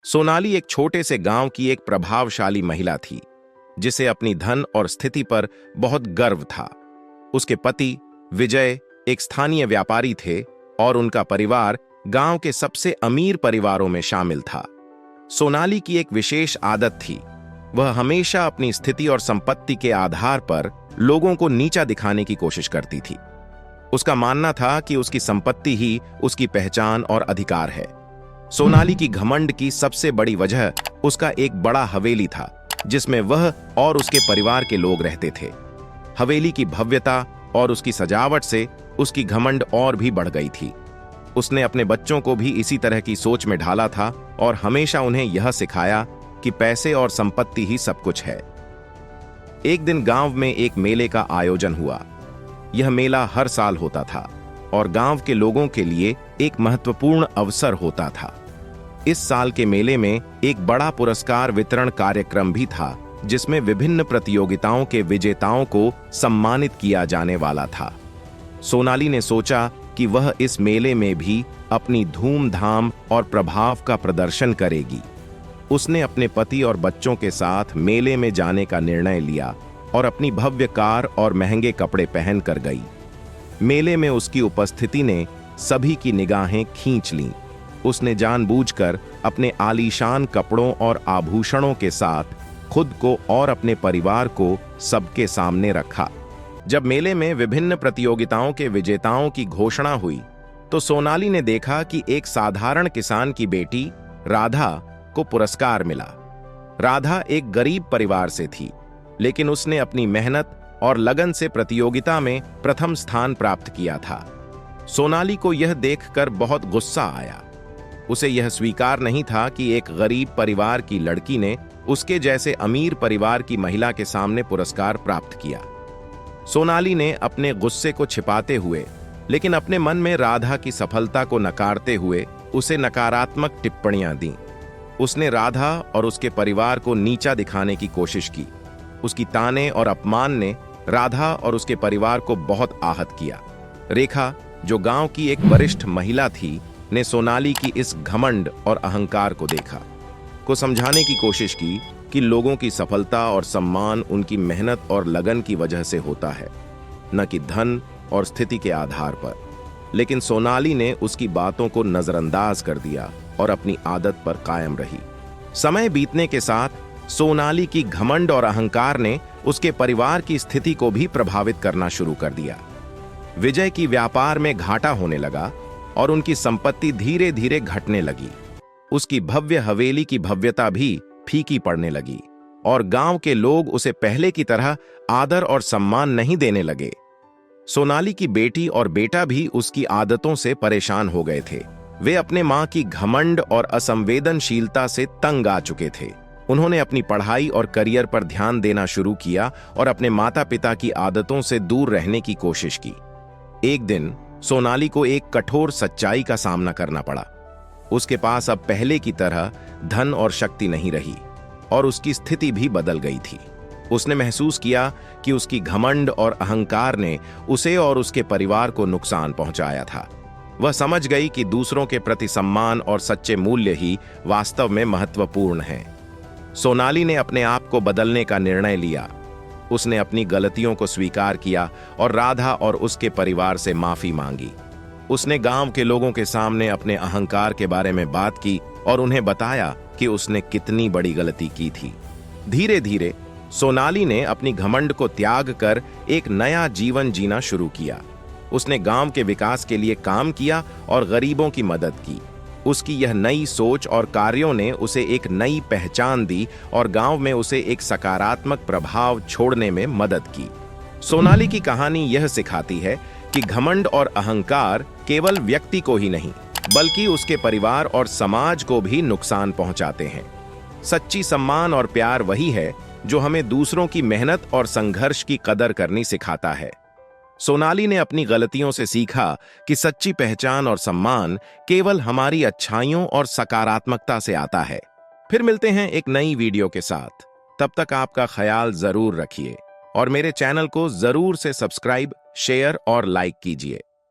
सोनाली एक छोटे से गांव की एक प्रभावशाली महिला थी, जिसे अपनी धन और स्थिति पर बहुत गर्व था। उसके पति विजय एक स्थानीय व्यापारी थे और उनका परिवार गांव के सबसे अमीर परिवारों में शामिल था। सोनाली की एक विशेष आदत थी। वह हमेशा अपनी स्थिति और संपत्ति के आधार पर लोगों को नीचा दिखाने की कोशिश करती थी। उसका मानना था कि उसकी संपत्ति ही उसकी पहचान और अधिकार है। सोनाली की घमंड की सबसे बड़ी वजह उसका एक बड़ा हवेली था, जिसमें वह और उसके परिवार के लोग रहते थे। हवेली की भव्यता और उसकी सजावट से उसकी घमंड और भी बढ़ गई थी। उसने अपने बच्चों को भी इसी तरह की सोच में ढाला था और हमेशा उन्हें यह सिखाया कि पैसे और संपत्ति ही सब कुछ है। एक दिन गांव में एक मेले का आयोजन हुआ। यह मेला हर साल होता था और गांव के लोगों के लिए एक महत्वपूर्ण अवसर होता था। इस साल के मेले में एक बड़ा पुरस्कार वितरण कार्यक्रम भी था, जिसमें विभिन्न प्रतियोगिताओं के विजेताओं को सम्मानित किया जाने वाला था। सोनाली ने सोचा कि वह इस मेले में भी अपनी धूमधाम और प्रभाव का प्रदर्शन करेगी। उसने अपने पति और बच्चों के साथ मेले में जाने का निर्णय लिया और अपनी भव्य कार और महंगे कपड़े पहनकर गई। मेले में उसकी उपस्थिति ने सभी की निगाहें खींच लीं। उसने जानबूझकर अपने आलीशान कपड़ों और आभूषणों के साथ खुद को और अपने परिवार को सबके सामने रखा। जब मेले में विभिन्न प्रतियोगिताओं के विजेताओं की घोषणा हुई, तो सोनाली ने देखा कि एक साधारण किसान की बेटी राधा को पुरस्कार मिला। राधा एक गरीब परिवार से थी, लेकिन उसने अपनी मेहनत और लगन से प्रतियोगिता में प्रथम स्थान प्राप्त किया था। सोनाली को यह देखकर बहुत गुस्सा आया। उसे यह स्वीकार नहीं था कि एक गरीब परिवार की लड़की ने उसके जैसे अमीर परिवार की महिला के सामने पुरस्कार प्राप्त किया। सोनाली ने अपने गुस्से को छिपाते हुए, लेकिन अपने मन में राधा की सफलता को नकारते हुए उसे नकारात्मक टिप्पणियां दी। उसने राधा और उसके परिवार को नीचा दिखाने की कोशिश की। उसकी ताने और अपमान ने राधा और उसके परिवार को बहुत आहत किया। रेखा, जो गांव की एक वरिष्ठ महिला थी, ने सोनाली की इस घमंड और अहंकार को देखा, को समझाने की कोशिश की कि लोगों की सफलता और सम्मान उनकी मेहनत और लगन की वजह से होता है, न कि धन और स्थिति के आधार पर। लेकिन सोनाली ने उसकी बातों को नजरअंदाज कर दिया और अपनी आदत पर कायम रही। समय बीतने के साथ सोनाली की घमंड और अहंकार ने उसके परिवार की स्थिति को भी प्रभावित करना शुरू कर दिया। विजय की व्यापार में घाटा होने लगा और उनकी संपत्ति धीरे धीरे घटने लगी। उसकी भव्य हवेली की भव्यता भी फीकी पड़ने लगी और गांव के लोग उसे पहले की तरह आदर और सम्मान नहीं देने लगे। सोनाली की बेटी और बेटा भी उसकी आदतों से परेशान हो गए थे। वे अपने मां की घमंड और असंवेदनशीलता से तंग आ चुके थे। उन्होंने अपनी पढ़ाई और करियर पर ध्यान देना शुरू किया और अपने माता पिता की आदतों से दूर रहने की कोशिश की। एक दिन सोनाली को एक कठोर सच्चाई का सामना करना पड़ा। उसके पास अब पहले की तरह धन और शक्ति नहीं रही और उसकी स्थिति भी बदल गई थी। उसने महसूस किया कि उसकी घमंड और अहंकार ने उसे और उसके परिवार को नुकसान पहुंचाया था। वह समझ गई कि दूसरों के प्रति सम्मान और सच्चे मूल्य ही वास्तव में महत्वपूर्ण हैं। सोनाली ने अपने आप को बदलने का निर्णय लिया। उसने अपनी गलतियों को स्वीकार किया और राधा और उसके परिवार से माफी मांगी। उसने गांव के लोगों के सामने अपने अहंकार के बारे में बात की और उन्हें बताया कि उसने कितनी बड़ी गलती की थी। धीरे धीरे सोनाली ने अपनी घमंड को त्याग कर एक नया जीवन जीना शुरू किया। उसने गांव के विकास के लिए काम किया और गरीबों की मदद की। उसकी यह नई सोच और कार्यों ने उसे एक नई पहचान दी और गांव में उसे एक सकारात्मक प्रभाव छोड़ने में मदद की। सोनाली की कहानी यह सिखाती है कि घमंड और अहंकार केवल व्यक्ति को ही नहीं, बल्कि उसके परिवार और समाज को भी नुकसान पहुंचाते हैं। सच्ची सम्मान और प्यार वही है जो हमें दूसरों की मेहनत और संघर्ष की कदर करनी सिखाता है। सोनाली ने अपनी गलतियों से सीखा कि सच्ची पहचान और सम्मान केवल हमारी अच्छाइयों और सकारात्मकता से आता है। फिर मिलते हैं एक नई वीडियो के साथ। तब तक आपका ख्याल जरूर रखिए और मेरे चैनल को जरूर से सब्सक्राइब, शेयर और लाइक कीजिए।